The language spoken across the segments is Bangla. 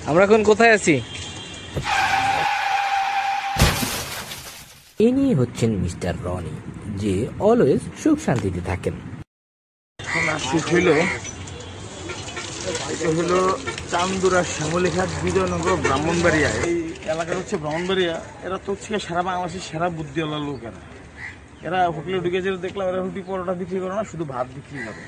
আমরা এখন কোথায় আছি? ইনি হচ্ছেন মিস্টার রনি, যে অলওয়েজ সুখ শান্তিতে থাকেন। হলো চান্দুরা শ্যামলীঘাট বিজয়নগর ব্রাহ্মণবাড়িয়া। এই এলাকাটা হচ্ছে ব্রাহ্মণবাড়িয়া। এরা তো হচ্ছে সারা বাংলাদেশের সেরা বুদ্ধিওয়ালা লোক। এরা হোটেলে ঢুকেছিল, দেখলাম এরা রুটি পরোটা বিক্রি করে না, শুধু ভাত বিক্রি করে।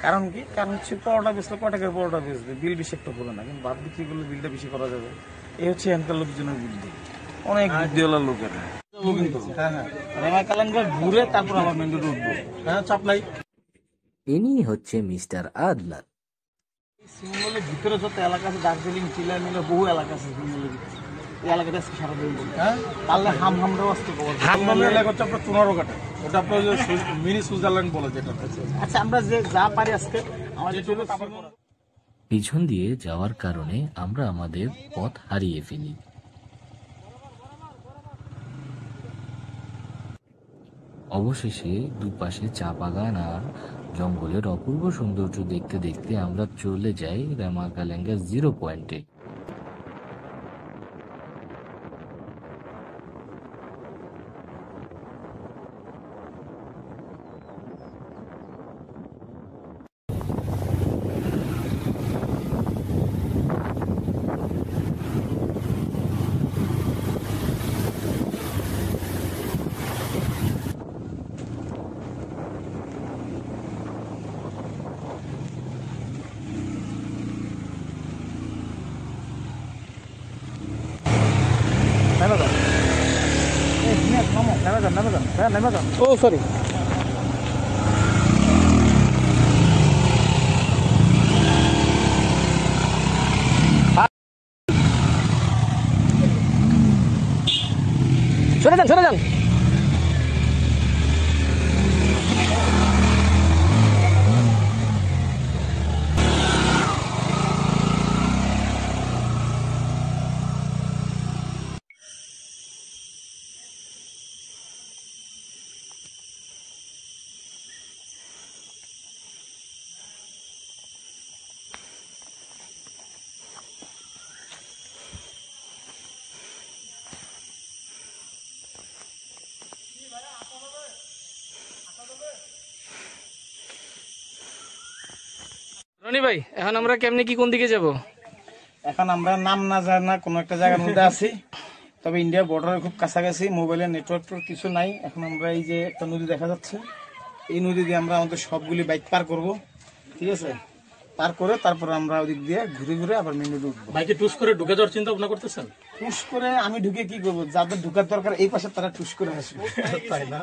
কারণ কি? কারণ হচ্ছে পরোটা বেচলে কয় টাকার পরোটা বেচবে, বিল বেশি একটা করে না, কিন্তু ভাত বিক্রি করলে বিলটা বেশি করা যাবে। এই হচ্ছে এখানকার লোকজনের বুদ্ধি, অনেক বুদ্ধিওয়ালা লোকেরা। হ্যাঁ কালাঙ্গা ঘুরে তারপর আমার মেন রোডে উঠবো। হ্যাঁ চাপ নাই। ইনি হচ্ছে মিস্টার আদনান। সিঙ্গলের ভিতরে যত এলাকা আছে, দার্জিলিং, চিলা মিলে বহু এলাকা আছে সিঙ্গলের ভিতরে। এই এলাকাটা আজকে সারাদিন বলি, হ্যাঁ পারলে হামরাও আসতে পারবো। হামরামের এলাকা হচ্ছে আপনার 15 কাটা, ওটা আপনার মিনি সুইজারল্যান্ড বলে যেটা। আচ্ছা আমরা যে যা পারি আজকে আমাদের চলে। পিছন দিয়ে যাওয়ার কারণে আমরা আমাদের পথ হারিয়ে ফেলি। অবশেষে দুপাশে চা বাগান আর জঙ্গলের অপূর্ব সৌন্দর্য দেখতে দেখতে আমরা চলে যাই রামাকালেঙ্গা 0 পয়েন্টে। Oh, sorry. সরে যান, সরে যান। রনি ভাই, এখন আমরা কেমনে কি কোন দিকে যাব? এখন আমরা নাম না জানি না কোন একটা জায়গার মধ্যে আছি, তবে ইন্ডিয়া বর্ডারের খুব কাছাকাছি। মোবাইলের নেটওয়ার্ক কিছু নাই। এখন আমরা এই যে একটা নদী দেখা যাচ্ছে, এই নদী দিয়ে আমরা আমাদের সবগুলি বাইক পার করব, ঠিক আছে? পার করে তারপর আমরা ওদিক দিয়ে ঘুরে ঘুরে আবার মেন রোডে উঠবো। বাইকে টুস করে ঢুকে যাওয়ার চিন্তা ভাবনা করতেছেন? টুস করে আমি ঢুকে কি করবো? যাদের ঢুকার দরকার এই পাশে তারা টুস করে আসবে, তাই না?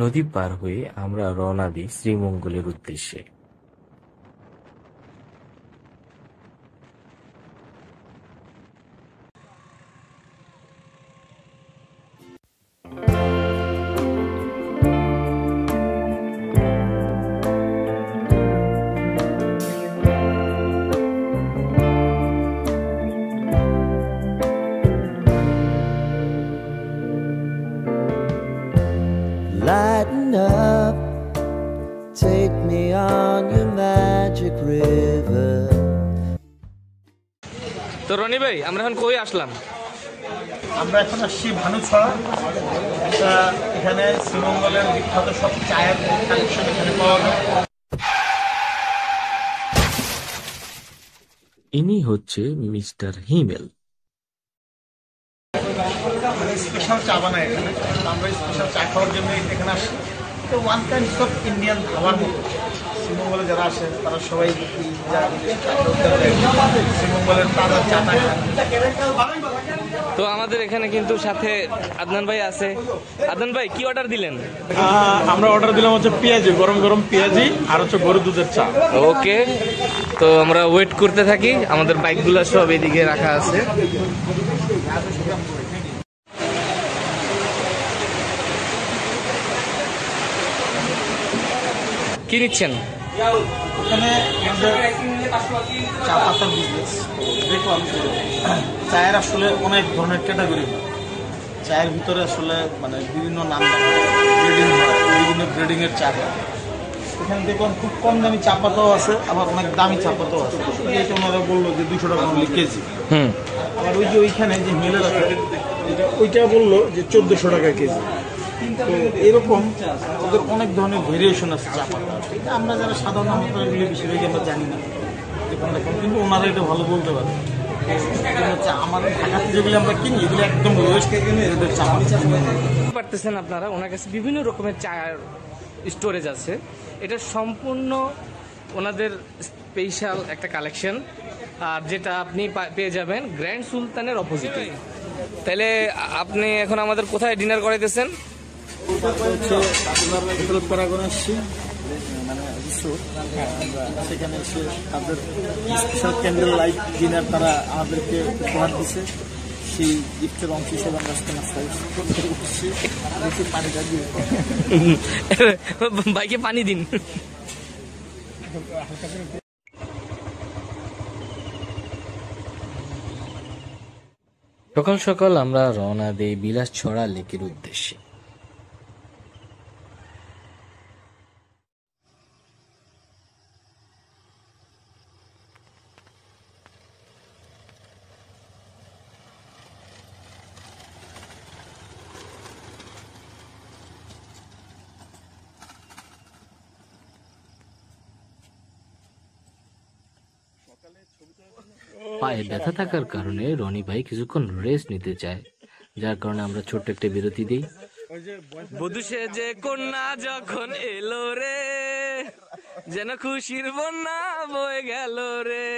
নদী পার হয়ে আমরা রওনা দিই শ্রীমঙ্গলের উদ্দেশ্যে। Lighten up, take me on your magic river. তো রনি ভাই আমরা এখন কই আসলাম? আমরা এখন আসছি ভানুছড়া। এখানে শ্রীমঙ্গলের বিখ্যাত সব চায়ের কালেকশন এখানে পাওয়া যায়। ইনি হচ্ছে মিস্টার হিমেল। স্পেশাল চা বানায় এখানে, আমরা স্পেশাল চা খাওয়ার জন্য এখানে আসি। তো ওয়ান কাইন্ড অফ ইন্ডিয়ান খাবার মতো শ্রীমঙ্গলে যারা আসে তারা সবাই শ্রীমঙ্গলের তাজা চাটা খান। তো আমাদের এখানে কিন্তু সাথে আদনান ভাই আছে। আদনান ভাই কি অর্ডার দিলেন? আমরা অর্ডার দিলাম হচ্ছে পেঁয়াজি, গরম গরম পেঁয়াজি আর হচ্ছে গরুর দুধের চা। ওকে, তো আমরা ওয়েট করতে থাকি। আমাদের বাইকগুলো সব এদিকে রাখা আছে। কি নিচ্ছেন? এখানে আমাদের চা পাতার বিজনেস। দেখলাম চায়ের আসলে অনেক ধরনের ক্যাটাগরি হয়। চায়ের ভিতরে আসলে মানে বিভিন্ন নাম গ্রেডিং হয়, বিভিন্ন গ্রেডিংয়ের চা হয়। এখানে দেখলাম খুব কম দামি চা পাতাও আছে, আবার অনেক দামি চা পাতাও আছে। যেটা ওনারা বললো যে 200 টাকা মূল্য কেজি। আবার ওই যে ওইখানে যে মিলে রাখা ওইটা বললো যে 1400 টাকা কেজি। তো এরকম ওদের অনেক ধরনের ভেরিয়েশন আছে চা পাতা। আমরা যারা সাধারণ আমরা এগুলি বেশিরভাগই আমরা জানি না, কিন্তু ওনারা এটা ভালো বলতে পারে। হচ্ছে আমাদের ঢাকাতে যেগুলি আমরা কিনি এগুলো একদম লোয়েস্ট এদের চা পারতেছেন আপনারা, ওনার কাছে বিভিন্ন রকমের চায়ের স্টোরেজ আছে। এটা সম্পূর্ণ ওনাদের স্পেশাল একটা কালেকশন, আর যেটা আপনি পেয়ে যাবেন গ্র্যান্ড সুলতানের অপোজিটে। তাহলে আপনি এখন আমাদের কোথায় ডিনার করাইতেছেন? হোটেল প্যারাগনে আসছি, মানে সেখানে এসে তাদের স্পেশাল ক্যান্ডেল লাইট ডিনার তারা আমাদেরকে উপহার দিচ্ছে। সেই গিফটের অংশ হিসেবে আমরা আজকে নাস্তা করছি। পানিটা দিয়ে বাইকে পানি দিন। সকাল সকাল আমরা রওনা দেই বিলাসছড়া লেকের উদ্দেশ্যে। পায়ে ব্যথা থাকার কারণে রনি ভাই কিছুক্ষণ রেস্ট নিতে চায়, যার কারণে আমরা ছোট্ট একটা বিরতি দিই। বধূ সেজে কন্যা যখন এলো রে, যেন খুশির বন্যা বয়ে গেল রে।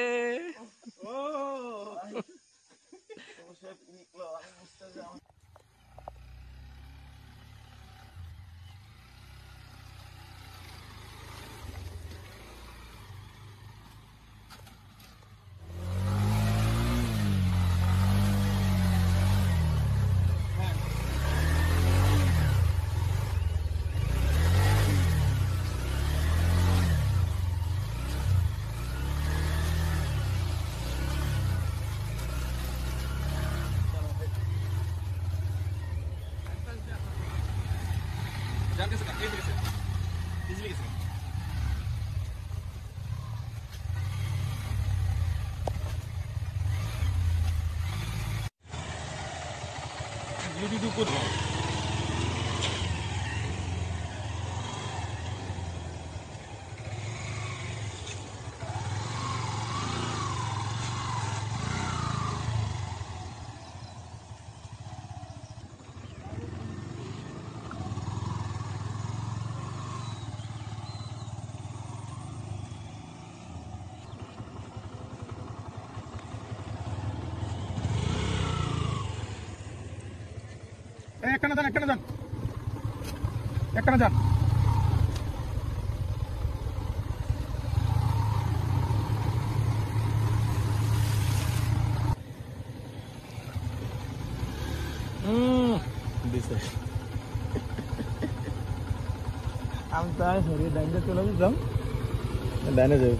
এখানে যান, এখানে যান, এখানে যান। আমি তাই সরি ডাইনে চলে যেতাম, ডাইনে যাই।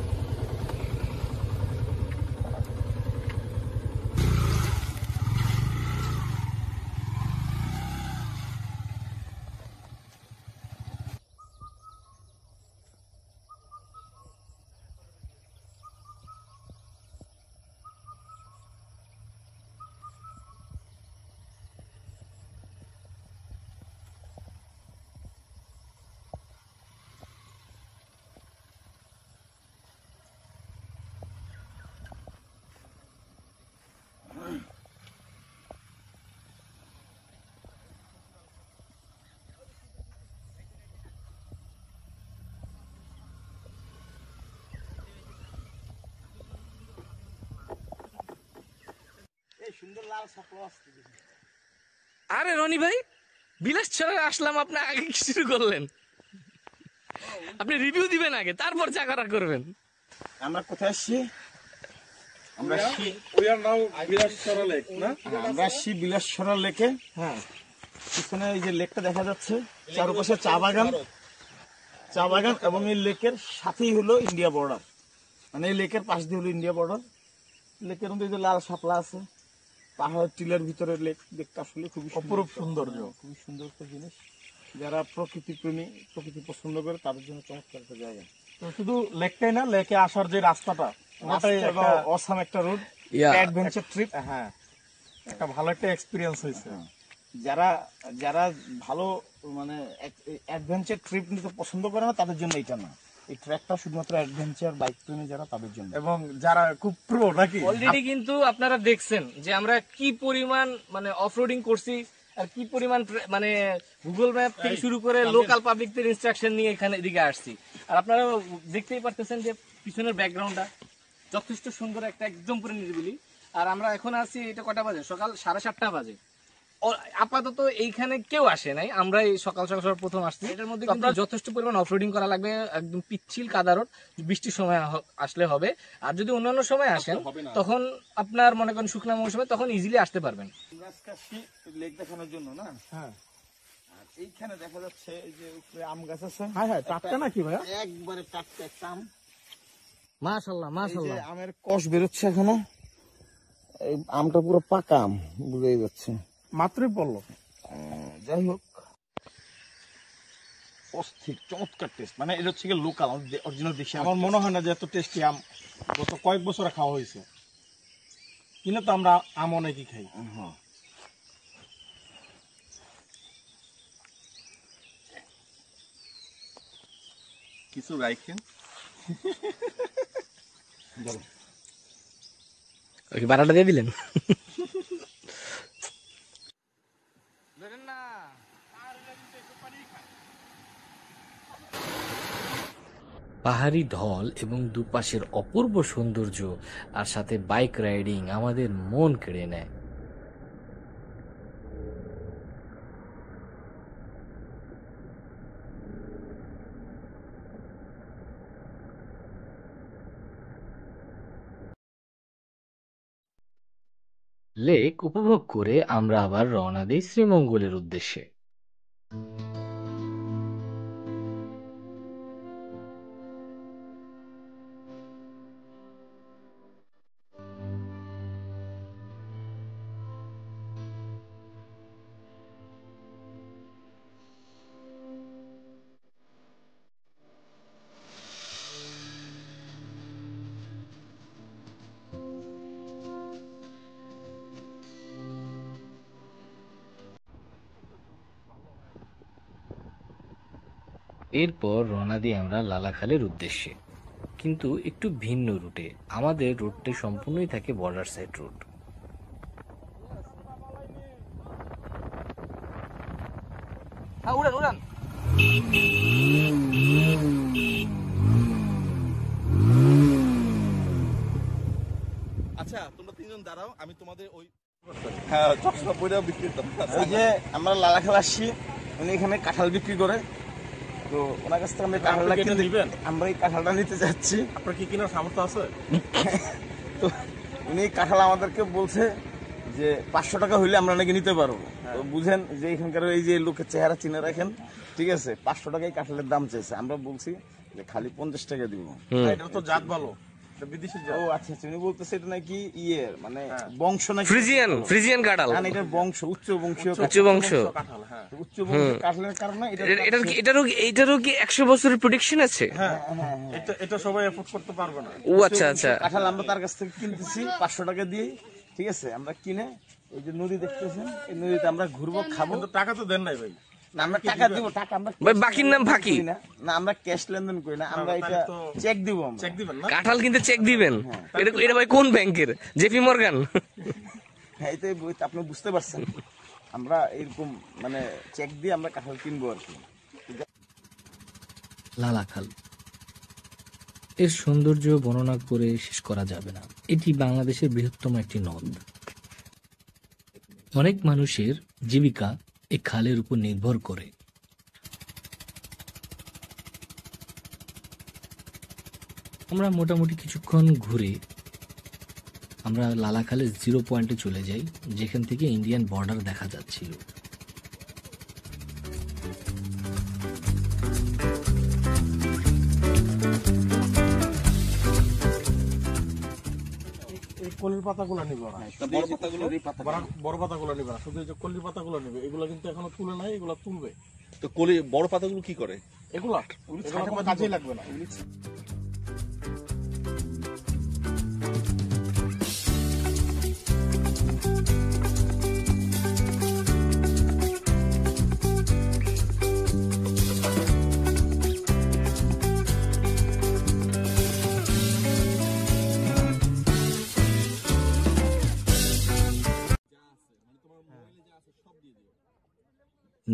সুন্দর লাল শাপলা আসছে। আরে রনি ভাই, বিলাস ছড়া আসলাম, আপনি আগে কি শুরু করলেন? আপনি রিভিউ দিবেন আগে, তারপর যা করা করবেন। আমরা কোথায় আসছি? আমরা আসছি বিলাসছড়া লেক না? আমরা আসছি বিলাসছড়া লেকে। হ্যাঁ, পিছনে এই যে লেকটা দেখা যাচ্ছে, চারপাশে চা বাগান এবং এই লেকের সাথেই হলো ইন্ডিয়া বর্ডার, মানে এই লেকের পাশ দিয়ে হলো ইন্ডিয়া বর্ডার। লেকের মধ্যে এই যে লাল শাপলা আছে, পাহাড়ের টিলার ভিতরে লেক দেখতে আসলে খুবই অপরূপ সৌন্দর্য। খুবই সুন্দর একটা জিনিস। যারা প্রকৃতি প্রেমী, প্রকৃতি পছন্দ করে তাদের জন্য চমৎকার একটা জায়গা। তো শুধু লেকটাই না, লেকে আসার যে রাস্তাটা, ওটাই একটা অসাম একটা রোড, Yeah. Adventure trip. হ্যাঁ, একটা ভালো একটা এক্সপিরিয়েন্স হয়েছে। যারা যারা ভালো মানে অ্যাডভেঞ্চার ট্রিপ নিতে পছন্দ করে না তাদের জন্য এটা না, এই ট্র্যাকটা শুধুমাত্র অ্যাডভেঞ্চার বাইক প্রেমী যারা তাদের জন্য। এবং যারা খুব প্রো নাকি, অলরেডি কিন্তু আপনারা দেখছেন যে আমরা কি পরিমাণ মানে অফরোডিং করছি, আর কি পরিমাণ মানে গুগল ম্যাপ থেকে শুরু করে লোকাল পাবলিকদের ইনস্ট্রাকশন নিয়ে এখানে এদিকে আসছি। আর আপনারা দেখতেই পারতেছেন যে পিছনের ব্যাকগ্রাউন্ডটা যথেষ্ট সুন্দর, একটা একদম পুরো নিরিবিলি। আর আমরা এখন আছি, এটা কটা বাজে? সকাল 7:30 বাজে। আপাতত এইখানে কেউ আসে নাই, আমরা এই সকাল সকাল প্রথম আসছি। এটার মধ্যে আপনার যথেষ্ট পরিমাণ অফরোডিং করা লাগবে, একদম পিচ্ছিল কাদা রোড, বৃষ্টির সময় আসলে হবে। আর যদি অন্যান্য সময় আসেন তখন আপনার মনে করেন শুকনো মৌসুমে, তখন ইজিলি আসতে পারবেন। আমরা আজকে আসছি লেক দেখানোর জন্য না। হ্যাঁ আর এইখানে দেখা যাচ্ছে এই যে উপরে আম গাছ আছে। হ্যাঁ হ্যাঁ, টাটকা নাকি ভাইয়া? একবারে টাটকা একটা আম। মাশাআল্লাহ এই যে মাশাআল্লাহ। আমের কষ বেরোচ্ছে এখনো, এই আমটা পুরো পাকা আম বুঝেই যাচ্ছে। মাত্রই পড়লো। যাই হোক, অস্থির চমৎকার টেস্ট, মানে এটা হচ্ছে লোকাল অরিজিনাল দেশি আম। আমার মনে হয় না যে এত টেস্টি আম গত কয়েক বছরে খাওয়া হয়েছে। কিনে তো আমরা আম অনেকই খাই। হ্যাঁ। কিছু রাইখেন। বারাটা দিয়ে দিলেন। পাহাড়ি ঢল এবং দুপাশের অপূর্ব সৌন্দর্য আর সাথে বাইক রাইডিং আমাদের মন কেড়ে নেয়। লেক উপভোগ করে আমরা আবার রওনা দিই শ্রীমঙ্গলের উদ্দেশ্যে। এরপর রওনা দিই আমরা লালাখালের উদ্দেশ্যে, কিন্তু একটু ভিন্ন রুটে। আমাদের রুটটি সম্পূর্ণই থাকে বর্ডার সাইড রুট। উড়ান উড়ান। আচ্ছা, তোমরা তিনজন দাঁড়াও, আমি তোমাদের ওই হ্যাঁ, চশমা পরে বিক্রি করতাম। এই যে আমরা লালাখাল আসছি, উনি এখানে কাঁঠাল বিক্রি করে, তো ওনার কাছ থেকে আমরা কাঁঠালটা কিনে নিবেন। আমরা এই কাঁঠালটা নিতে যাচ্ছি। আপনার কি কেনার সামর্থ্য আছে? তো উনি কাঁঠাল আমাদেরকে বলছে যে 500 টাকা হইলে আমরা নাকি নিতে পারবো। তো বুঝেন যে এখানকার এই যে লোকের চেহারা চিনে রাখেন, ঠিক আছে, 500 টাকায় কাঁঠালের দাম চাইছে। আমরা বলছি যে খালি 50 টাকা দিব। এটা তো জাত ভালো, এটা বিদেশি জাত। ও আচ্ছা আচ্ছা, উনি বলতেছে এটা নাকি মানে বংশ নাকি ফ্রিজিয়ান কাঁঠাল, না, এটা বংশ, উচ্চ বংশীয় উচ্চ বংশ। কাঁঠাল, হ্যাঁ। উচ্চ বংশের কাঁঠালের কারণে এটারও কি 100 বছরের প্রোটেকশন আছে? হ্যাঁ, এটা সবাই এফোর্ড করতে পারবে না। ও আচ্ছা আচ্ছা। কাঁঠাল আমরা তার কাছ থেকে কিনতেছি 500 টাকা দিয়ে, ঠিক আছে। আমরা কিনে এই যে নদী দেখতেছেন, এই নদীতে আমরা ঘুরবো, খাবো। কিন্তু টাকা তো দেন নাই ভাই। না, আমরা টাকা দিব, টাকা আমরা ভাই বাকির নাম ফাঁকি না, না আমরা ক্যাশ লেনদেন করি না, আমরা এটা চেক দিব। আমরা চেক দিবেন না? কাঁঠাল কিনতে চেক দিবেন? এটা ভাই কোন ব্যাংকের? JP Morgan? হ্যাঁ, এটাই আপনি বুঝতে পারছেন, আমরা এরকম মানে চেক দিয়ে আমরা কাঁঠাল কিনবো আর কি। লালাখাল এর সৌন্দর্য বর্ণনা করে শেষ করা যাবে না। এটি বাংলাদেশের বৃহত্তম একটি নদ। অনেক মানুষের জীবিকা এই খালের উপর নির্ভর করে। আমরা মোটামুটি কিছুক্ষণ ঘুরে আমরা লালাখালের 0 পয়েন্টে চলে যাই, যেখান থেকে ইন্ডিয়ান বর্ডার দেখা যাচ্ছিল। এই কলির পাতাগুলো নিবে না, বড় পাতাগুলো নিবে না, শুধু এই যে কলির পাতাগুলো নিবে। এগুলো কিন্তু এখনো তুলে নাই, এগুলো তুলবে। তো কলি বড় পাতাগুলো কি করে? এগুলা কোনো কাজেই লাগবে না।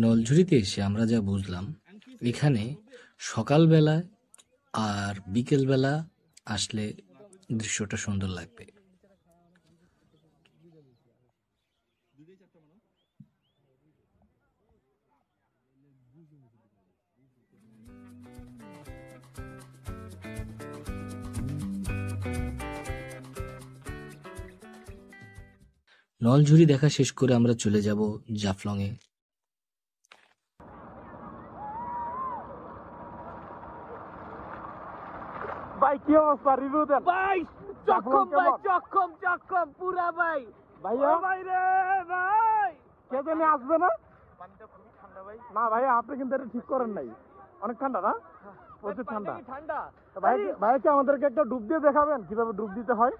নলঝুরিতে এসে আমরা যা বুঝলাম, এখানে সকালবেলা আর বিকেলবেলা আসলে দৃশ্যটা সুন্দর লাগবে। নলঝুরি দেখা শেষ করে আমরা চলে যাব জাফলং এ। ভাই কি অবস্থা, রিভিউ দেন ভাই চক্ষম ভাই, চক্ষম পুরা ভাই। ভাইয়া। ভাই রে ভাই, কে জানি আসবে না? না ভাইয়া, আপনি কিন্তু এটা ঠিক করেন নাই। অনেক ঠান্ডা না? প্রচুর ঠান্ডা। ঠান্ডা। ভাই কি আমাদেরকে একটা ডুব দিয়ে দেখাবেন কিভাবে ডুব দিতে হয়?